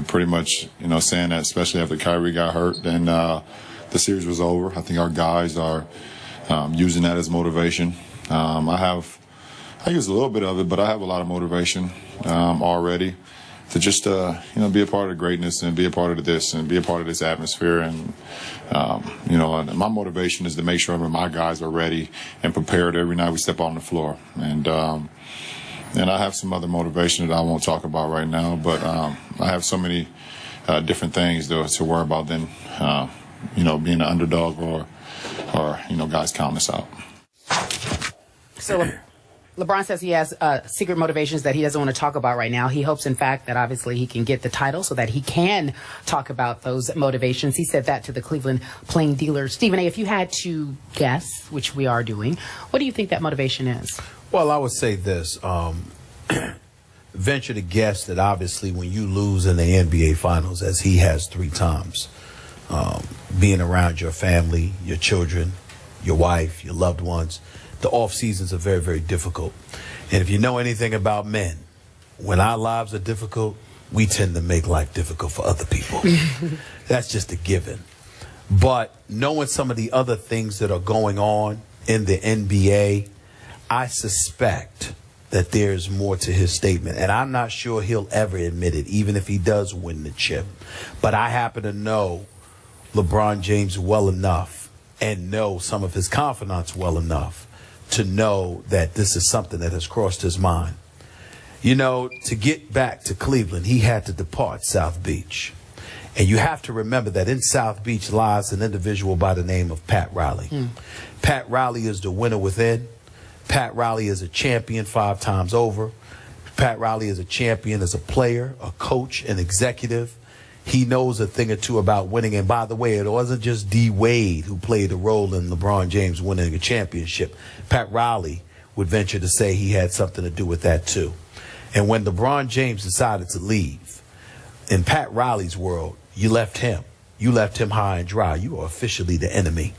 pretty much, saying that, especially after Kyrie got hurt, then the series was over. I think our guys are using that as motivation. I use a little bit of it, but I have a lot of motivation already to just, be a part of the greatness and be a part of this and be a part of this atmosphere. And, and my motivation is to make sure that my guys are ready and prepared every night we step on the floor. And I have some other motivation that I won't talk about right now, but I have so many different things to worry about than, being an underdog or guys counting us out. So LeBron says he has secret motivations that he doesn't want to talk about right now. He hopes, in fact, that obviously he can get the title so that he can talk about those motivations. He said that to the Cleveland Plain Dealer. Stephen A., if you had to guess, which we are doing, what do you think that motivation is? Well, I would say this. Venture to guess that obviously when you lose in the NBA Finals, as he has 3 times, being around your family, your children, your wife, your loved ones, the off seasons are very, very difficult. And if you know anything about men, when our lives are difficult, we tend to make life difficult for other people. That's just a given. But knowing some of the other things that are going on in the NBA, I suspect that there's more to his statement. And I'm not sure he'll ever admit it, even if he does win the chip. But I happen to know LeBron James well enough and know some of his confidants well enough to know that this is something that has crossed his mind. To get back to Cleveland, he had to depart South Beach. And you have to remember that in South Beach lies an individual by the name of Pat Riley. Pat Riley is the winner within. Pat Riley is a champion 5 times over. Pat Riley is a champion as a player, a coach, an executive. He knows a thing or two about winning. And by the way, it wasn't just D. Wade who played a role in LeBron James winning a championship. Pat Riley would venture to say he had something to do with that too. And when LeBron James decided to leave, in Pat Riley's world, you left him. You left him high and dry. You are officially the enemy.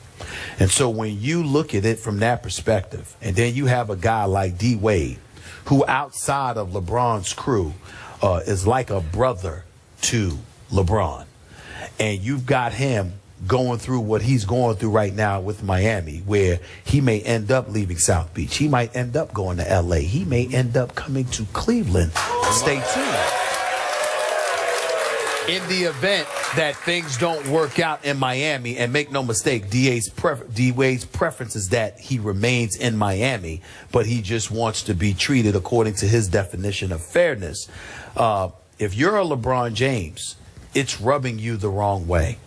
And so when you look at it from that perspective, and then you have a guy like D. Wade, who outside of LeBron's crew is like a brother to LeBron, and you've got him going through what he's going through right now with Miami, where he may end up leaving South Beach. He might end up going to L.A. He may end up coming to Cleveland. Stay tuned. In the event that things don't work out in Miami, and make no mistake, D. Wade's preference is that he remains in Miami, but he just wants to be treated according to his definition of fairness. If you're a LeBron James, it's rubbing you the wrong way.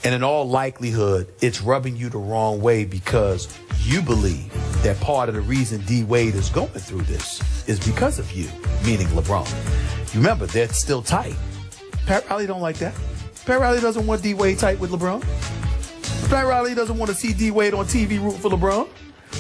And in all likelihood, it's rubbing you the wrong way because you believe that part of the reason D. Wade is going through this is because of you, meaning LeBron. You remember, they're still tight. Pat Riley don't like that. Pat Riley doesn't want D. Wade tight with LeBron. Pat Riley doesn't want to see D. Wade on TV rooting for LeBron.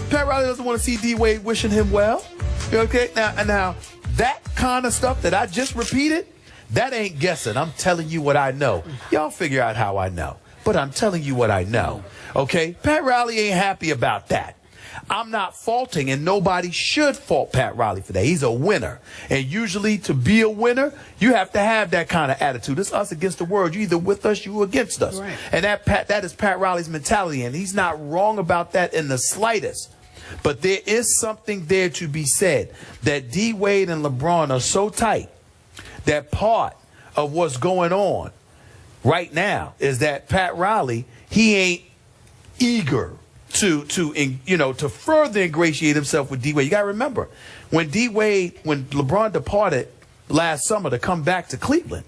Pat Riley doesn't want to see D. Wade wishing him well. Okay, now that kind of stuff that I just repeated, that ain't guessing. I'm telling you what I know. Y'all figure out how I know. But I'm telling you what I know. Okay? Pat Riley ain't happy about that. I'm not faulting, and nobody should fault Pat Riley for that. He's a winner. And usually to be a winner, you have to have that kind of attitude. It's us against the world. You're either with us, you're against us. Right. And that is Pat Riley's mentality, and he's not wrong about that in the slightest. But there is something there to be said that D. Wade and LeBron are so tight that part of what's going on right now is that Pat Riley, he ain't eager to further ingratiate himself with D. Wade. You got to remember, when LeBron departed last summer to come back to Cleveland,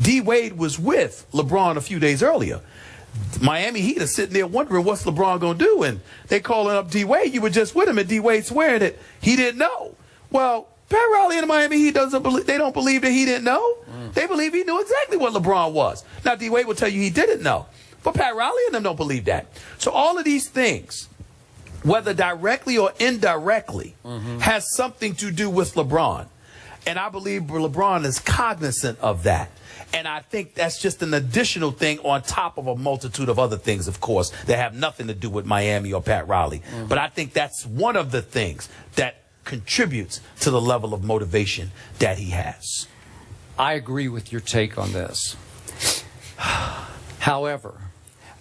D. Wade was with LeBron a few days earlier. Miami Heat are sitting there wondering what's LeBron going to do, and they calling up D. Wade. You were just with him, and D. Wade swearing that he didn't know. Well, Pat Riley and the Miami Heat don't believe that he didn't know. They believe he knew exactly what LeBron was. Now, D. Wade will tell you he didn't know. But Pat Riley and them don't believe that. So all of these things, whether directly or indirectly, has something to do with LeBron. And I believe LeBron is cognizant of that. And I think that's just an additional thing on top of a multitude of other things, of course, that have nothing to do with Miami or Pat Riley. But I think that's one of the things that contributes to the level of motivation that he has. I agree with your take on this. However,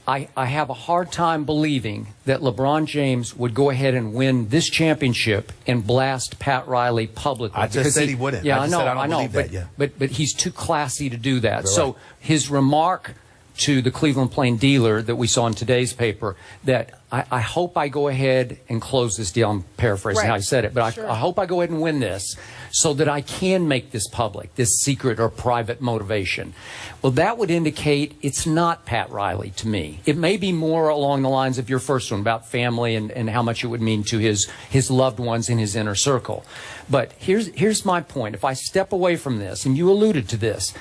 I have a hard time believing that LeBron James would go ahead and win this championship and blast Pat Riley publicly. I just said he wouldn't. Yeah, I know, but he's too classy to do that. So his remark to the Cleveland Plain Dealer that we saw in today's paper, that I hope I go ahead and close this deal. I'm paraphrasing how I said it, but I hope I go ahead and win this so that I can make this public, this secret or private motivation. Well, that would indicate it's not Pat Riley to me. It may be more along the lines of your first one about family and how much it would mean to his loved ones in his inner circle. But here's my point. If I step away from this, and you alluded to this,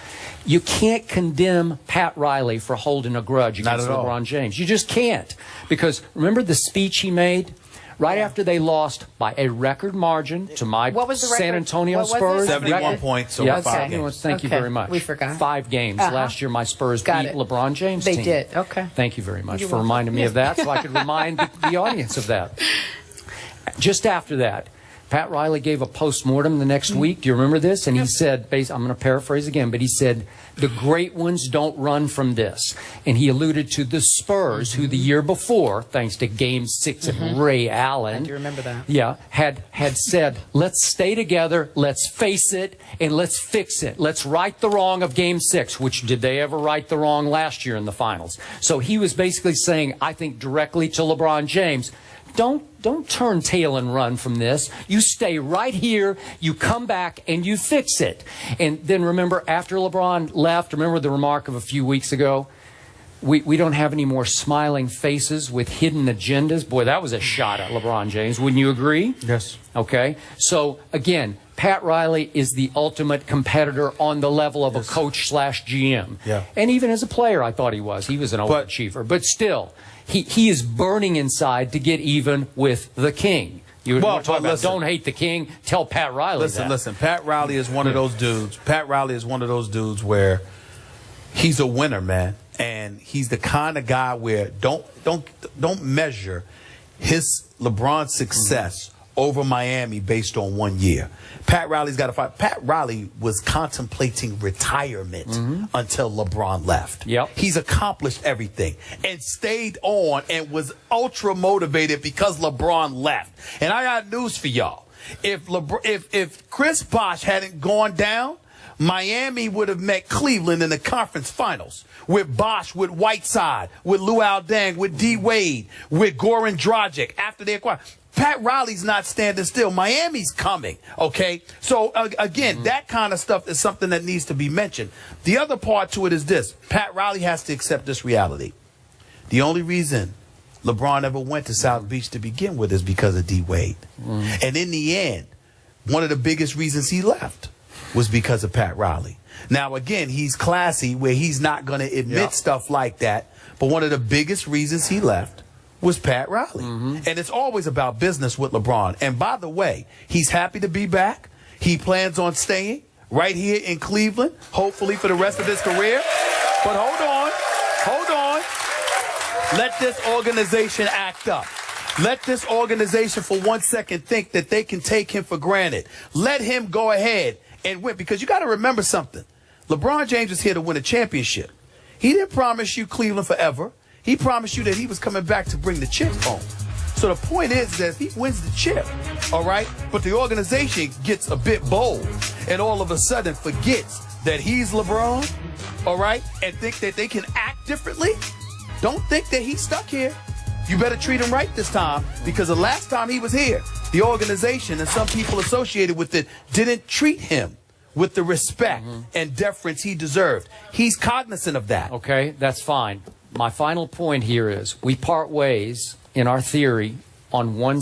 you can't condemn Pat Riley for holding a grudge against LeBron James. You just can't. Because remember the speech he made right after they lost by a record margin to my San Antonio Spurs? 71 points over 5 games. Thank you very much. We forgot. 5 games. Last year my Spurs beat LeBron James' team. They did. Okay. Thank you very much for reminding me of that so I could remind the audience of that. Just after that, Pat Riley gave a post-mortem the next week. Do you remember this? And he said, I'm going to paraphrase again, but he said, the great ones don't run from this. And he alluded to the Spurs, who the year before, thanks to Game 6 and Ray Allen. I do remember that. Yeah, had said, let's stay together, let's face it, and let's fix it. Let's right the wrong of Game 6, which did they ever right the wrong last year in the finals? So he was basically saying, I think directly to LeBron James, don't turn tail and run from this. You stay right here, you come back, and you fix it. And then remember, after LeBron left, remember the remark of a few weeks ago? We don't have any more smiling faces with hidden agendas. Boy, that was a shot at LeBron James. Wouldn't you agree? Yes. Okay. So, again, Pat Riley is the ultimate competitor on the level of a coach/GM. Yeah. And even as a player, I thought he was. He was an overachiever. But still, he is burning inside to get even with the king. You were talking about don't hate the king. Tell Pat Riley that. Listen. Pat Riley is one of those dudes. Pat Riley is one of those dudes where he's a winner, man. And he's the kind of guy where don't measure his LeBron's success over Miami based on 1 year. Pat Riley's got to fight. Pat Riley was contemplating retirement until LeBron left. Yep. He's accomplished everything and stayed on and was ultra motivated because LeBron left. And I got news for y'all. If Chris Bosh hadn't gone down, Miami would have met Cleveland in the conference finals with Bosh, with Whiteside, with Luol Deng, with D. Wade, with Goran Dragic after they acquired. Pat Riley's not standing still. Miami's coming, okay? So, again, that kind of stuff is something that needs to be mentioned. The other part to it is this. Pat Riley has to accept this reality. The only reason LeBron ever went to South Beach to begin with is because of D. Wade. And in the end, one of the biggest reasons he left was because of Pat Riley. Now, again, he's classy where he's not going to admit stuff like that. But one of the biggest reasons he left was Pat Riley. And it's always about business with LeBron. And by the way, he's happy to be back. He plans on staying right here in Cleveland, hopefully for the rest of his career. But hold on. Let this organization act up. Let this organization for 1 second think that they can take him for granted. Let him go ahead and win. Because you got to remember something. LeBron James is here to win a championship. He didn't promise you Cleveland forever. He promised you that he was coming back to bring the chip home. So the point is that he wins the chip, all right? But the organization gets a bit bold and all of a sudden forgets that he's LeBron, all right? And think that they can act differently. Don't think that he's stuck here. You better treat him right this time, because the last time he was here, the organization and some people associated with it didn't treat him with the respect and deference he deserved. He's cognizant of that. Okay, that's fine. My final point here is we part ways in our theory on one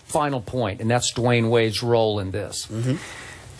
final point, and that's Dwayne Wade's role in this.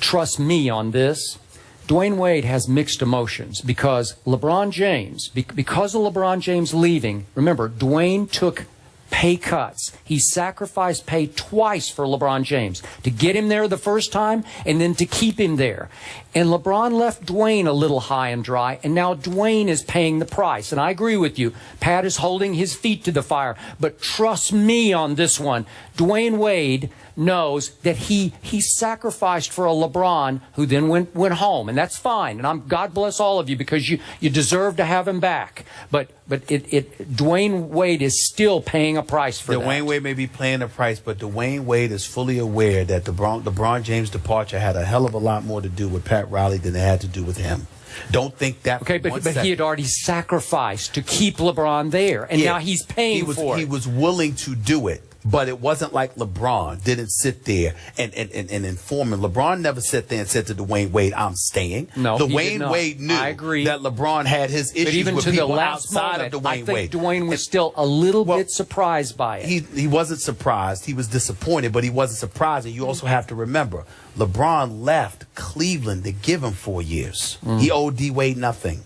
Trust me on this. Dwayne Wade has mixed emotions because LeBron James, because of LeBron James leaving, remember, Dwayne took pay cuts. He sacrificed pay twice for LeBron James, to get him there the first time and then to keep him there. And LeBron left Dwayne a little high and dry, and now Dwayne is paying the price. And I agree with you. Pat is holding his feet to the fire. But trust me on this one. Dwayne Wade knows that he sacrificed for a LeBron who then went home, and that's fine. And God bless all of you because you deserve to have him back. But Dwayne Wade is still paying a price for that. Dwayne Wade may be paying a price, but Dwayne Wade is fully aware that LeBron James' departure had a hell of a lot more to do with Pat Riley than it had to do with him. Don't think that. Okay, but he had already sacrificed to keep LeBron there, and now he's paying for it. He was willing to do it. But it wasn't like LeBron didn't sit there and inform him. LeBron never sat there and said to Dwayne Wade, I'm staying. No, Dwayne Wade knew that LeBron had his issues even with to people the last outside moment, of Dwayne Wade. Dwayne was still a little bit surprised by it. He wasn't surprised. He was disappointed, but he wasn't surprised. And you also have to remember, LeBron left Cleveland to give him 4 years. He owed D. Wade nothing.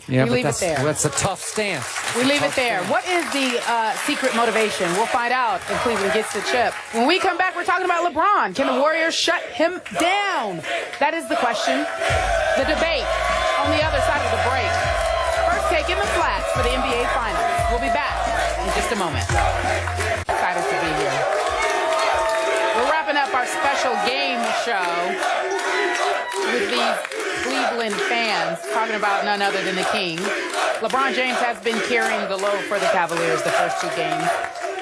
Yeah, we leave it there. That's a tough stance. We leave it there. What is the secret motivation? We'll find out if Cleveland gets the chip. When we come back, we're talking about LeBron. Can the Warriors shut him down? That is the question. The debate on the other side of the break. First take in the flats for the NBA Finals. We'll be back in just a moment. Excited to be here. We're wrapping up our special game show with these Cleveland fans talking about none other than the King. LeBron James has been carrying the load for the Cavaliers the first 2 games.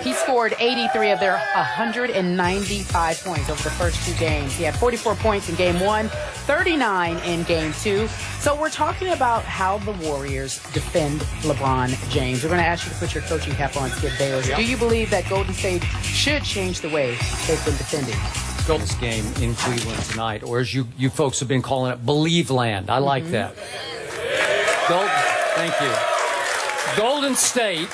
He scored 83 of their 195 points over the first 2 games. He had 44 points in game 1, 39 in game 2. So we're talking about how the Warriors defend LeBron James. We're going to ask you to put your coaching cap on, Skip Bayless. Do you believe that Golden State should change the way they've been defending? This game in Cleveland tonight, or as you folks have been calling it, Believe Land. I like that. Thank you. Golden State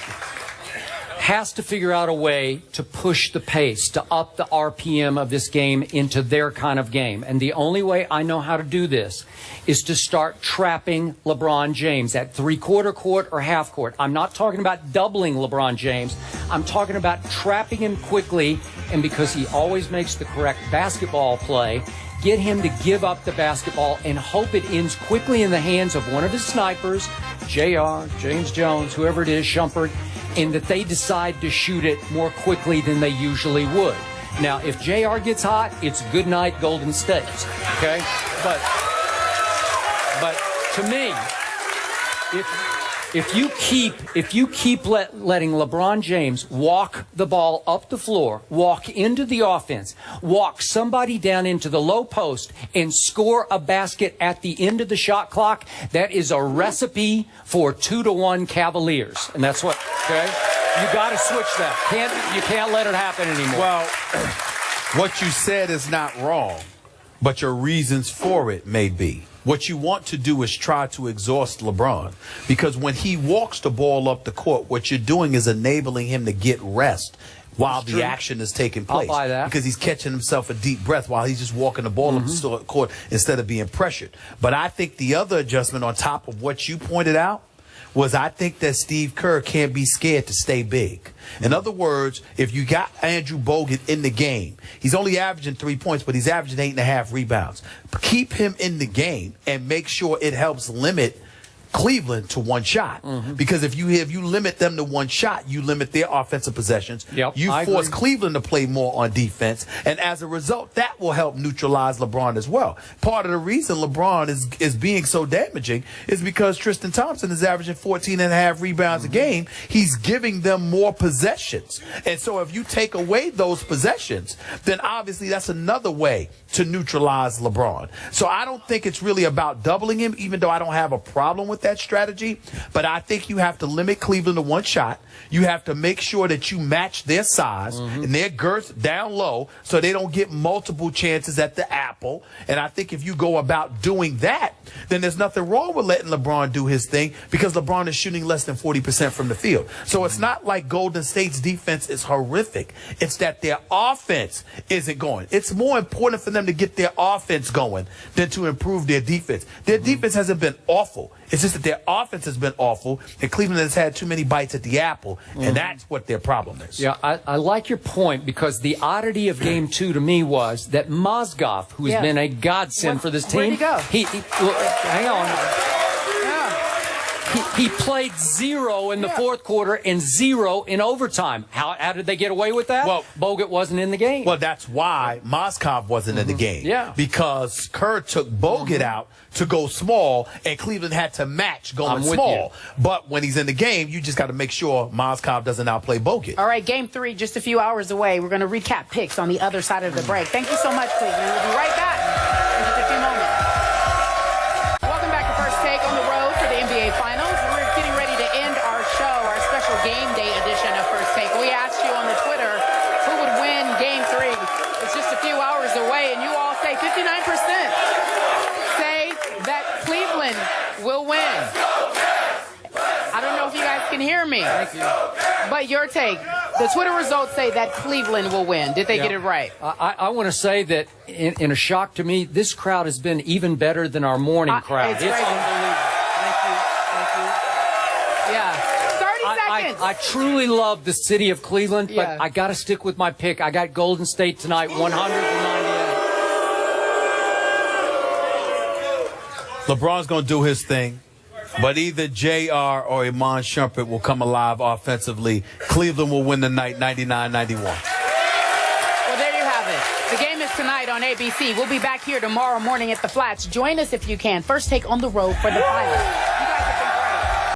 has to figure out a way to push the pace, to up the RPM of this game into their kind of game. And the only way I know how to do this is to start trapping LeBron James at three-quarter court or half court. I'm not talking about doubling LeBron James. I'm talking about trapping him quickly, and because he always makes the correct basketball play, get him to give up the basketball and hope it ends quickly in the hands of one of his snipers, JR, James Jones, whoever it is, Shumpert, and that they decide to shoot it more quickly than they usually would. Now, if JR gets hot, it's good night Golden State, okay? But to me, if you keep letting LeBron James walk the ball up the floor, walk into the offense, walk somebody down into the low post, and score a basket at the end of the shot clock, that is a recipe for 2-1 Cavaliers. And that's what, okay? You got to switch that. You can't let it happen anymore. Well, what you said is not wrong, but your reasons for it may be. What you want to do is try to exhaust LeBron, because when he walks the ball up the court, what you're doing is enabling him to get rest while the action is taking place. I'll buy that. Because he's catching himself a deep breath while he's just walking the ball up the court instead of being pressured. But I think the other adjustment on top of what you pointed out was I think that Steve Kerr can't be scared to stay big. In other words, if you got Andrew Bogut in the game, he's only averaging 3 points, but he's averaging 8.5 rebounds. Keep him in the game and make sure it helps limit Cleveland to one shot. Because if you limit them to one shot, you limit their offensive possessions. You force Cleveland to play more on defense, and as a result, that will help neutralize LeBron as well. Part of the reason LeBron is being so damaging is because Tristan Thompson is averaging 14.5 rebounds a game. He's giving them more possessions, and so if you take away those possessions, then obviously that's another way to neutralize LeBron. So I don't think it's really about doubling him, even though I don't have a problem with that strategy. But I think you have to limit Cleveland to one shot. You have to make sure that you match their size and their girth down low so they don't get multiple chances at the apple. And I think if you go about doing that, then there's nothing wrong with letting LeBron do his thing, because LeBron is shooting less than 40% from the field. So it's not like Golden State's defense is horrific. It's that their offense isn't going. It's more important for them to get their offense going than to improve their defense. Their defense hasn't been awful. It's just that their offense has been awful, and Cleveland has had too many bites at the apple, and that's what their problem is. Yeah, I like your point, because the oddity of Game 2 to me was that Mozgov, who has been a godsend for this team. Where'd he go? Hang on. He played 0 in the fourth quarter and 0 in overtime. How did they get away with that? Well, Bogut wasn't in the game. Well, that's why Mozgov wasn't in the game. Yeah. Because Kerr took Bogut out to go small, and Cleveland had to match going small. But when he's in the game, you just got to make sure Mozgov doesn't outplay Bogut. All right, game 3, just a few hours away. We're going to recap picks on the other side of the break. Thank you so much, Cleveland. We'll be right back in just a few moments. Welcome back to First Take on the road for the NBA Finals. We're getting ready to end our show, our special game day edition of First Take. We asked you on the Twitter who would win game 3. It's just a few hours away, and you all say 59% say that Cleveland will win. I don't know if you guys can hear me. Thank you. But your take, the Twitter results say that Cleveland will win. Did they get it right? I want to say that in a shock to me, this crowd has been even better than our morning crowd. It's It's great. unbelievable. Yeah. 30 seconds. I truly love the city of Cleveland, but Yeah. I got to stick with my pick. I got Golden State tonight, 198. LeBron's going to do his thing, but either JR or Iman Shumpert will come alive offensively. Cleveland will win the night 99-91. Well, there you have it. The game is tonight on ABC. We'll be back here tomorrow morning at the Flats. Join us if you can. First Take on the road for the finals.